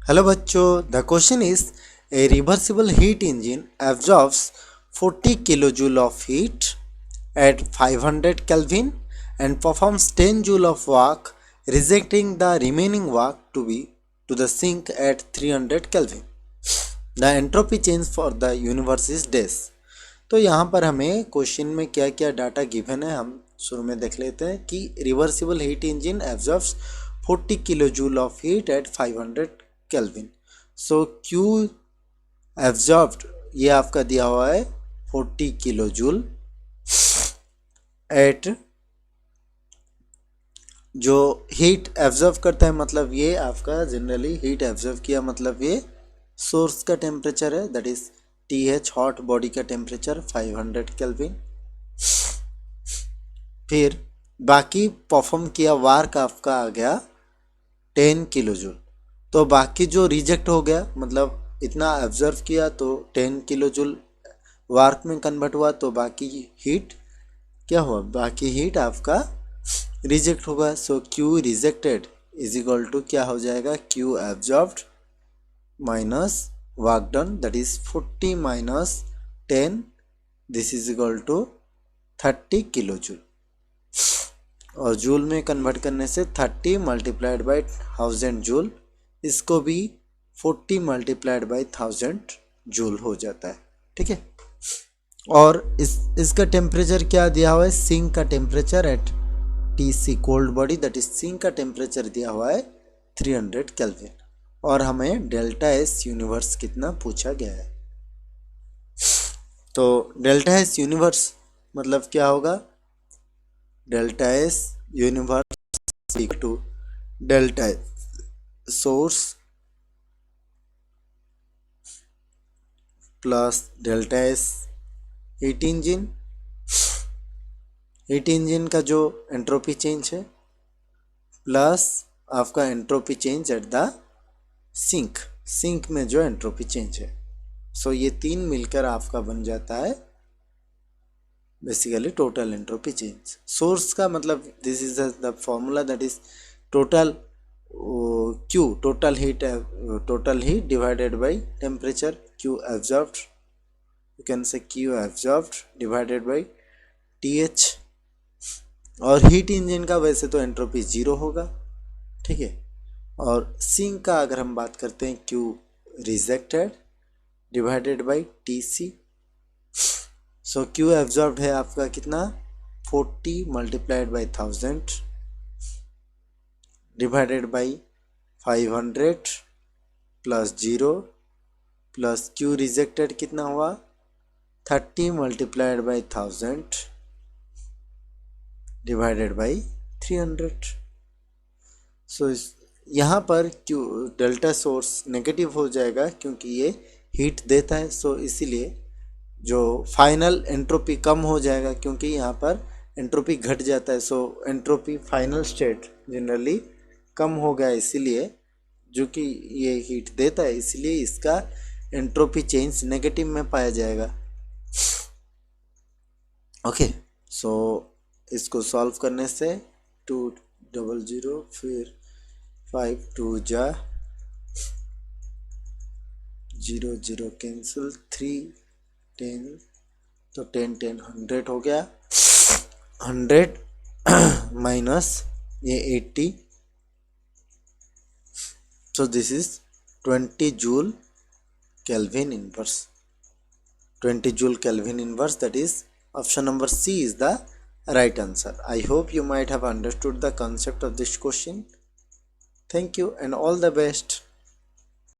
Hello बच्चों, the question is a reversible heat engine absorbs 40 kilojoule of heat at 500 Kelvin and performs 10 joule of work, rejecting the remaining work to the sink at 300 Kelvin. The entropy change for the universe is dash. तो यहाँ पर हमें question में क्या क्या data given है हम शुरू में देख लेते हैं कि reversible heat engine absorbs 40 kilo joule of heat at 500 kelvin. So Q absorbed ये आपका दिया हुआ है 40 किलो जूल एट, जो हीट एब्जॉर्व करता है मतलब ये आपका जनरली हीट एब्जॉर्व किया मतलब ये सोर्स का टेम्परेचर है, that is TH hot body का टेम्परेचर 500 केल्विन. फिर बाकी परफॉर्म किया वार्क आपका आ गया 10 किलो जूल. तो बाकी जो रिजेक्ट हो गया मतलब इतना ऑब्जर्व किया तो 10 किलो जूल वार्क में कन्वर्ट हुआ, तो बाकी हीट क्या हुआ, बाकी हीट आपका रिजेक्ट होगा. So Q rejected is equal to क्या हो जाएगा, Q absorbed minus work done, that is 40 minus 10, this is equal to 30 kilo joule. और जूल में कन्वर्ट करने से 30 मल्टीप्लाइड बाई 1000 जूल, इसको भी 40 मल्टीप्लाइड बाई 1000 जूल हो जाता है. ठीक है. और इसका टेम्परेचर क्या दिया हुआ है, सिंक का temperature at TC cold body, that is sink का टेम्परेचर दिया हुआ है 300 केल्विन. और हमें डेल्टा एस यूनिवर्स कितना पूछा गया है. तो डेल्टा एस यूनिवर्स मतलब क्या होगा, delta S universe equal to delta source plus delta S heat engine. Heat engine का जो एंट्रोपी चेंज है प्लस आपका entropy change at the sink में जो एंट्रोपी चेंज है. सो ये तीन मिलकर आपका बन जाता है basically total entropy change. Source का मतलब this is the formula, that is total Q total heat divided by temperature, Q absorbed, you can say Q absorbed divided by TH. और हीट इंजन का वैसे तो एंट्रोपी 0 होगा. ठीक है. और सिंक का अगर हम बात करते हैं Q rejected divided by TC. So Q absorbed है आपका कितना, 40 multiplied by 1000 divided by 500 plus 0 plus Q rejected कितना हुआ, 30 मल्टीप्लाइड बाई 1000 डिवाइडेड बाई 300. सो यहाँ पर Q डेल्टा सोर्स नेगेटिव हो जाएगा क्योंकि ये हीट देता है. सो इसीलिए जो फाइनल एंट्रोपी कम हो जाएगा क्योंकि यहाँ पर एंट्रोपी घट जाता है. सो एंट्रोपी फाइनल स्टेट जनरली कम हो गया, इसीलिए जो कि ये हीट देता है इसलिए इसका एंट्रोपी चेंज नेगेटिव में पाया जाएगा. ओके. सो इसको सॉल्व करने से 200 फिर 5 2 जा 0 0 कैंसिल 3 10, तो 10 10 100 हो गया. 100 माइनस ये 80, so this is 20 joule Kelvin inverse. 20 joule Kelvin inverse, that is option number C is the right answer. I hope you might have understood the concept of this question. Thank you and all the best.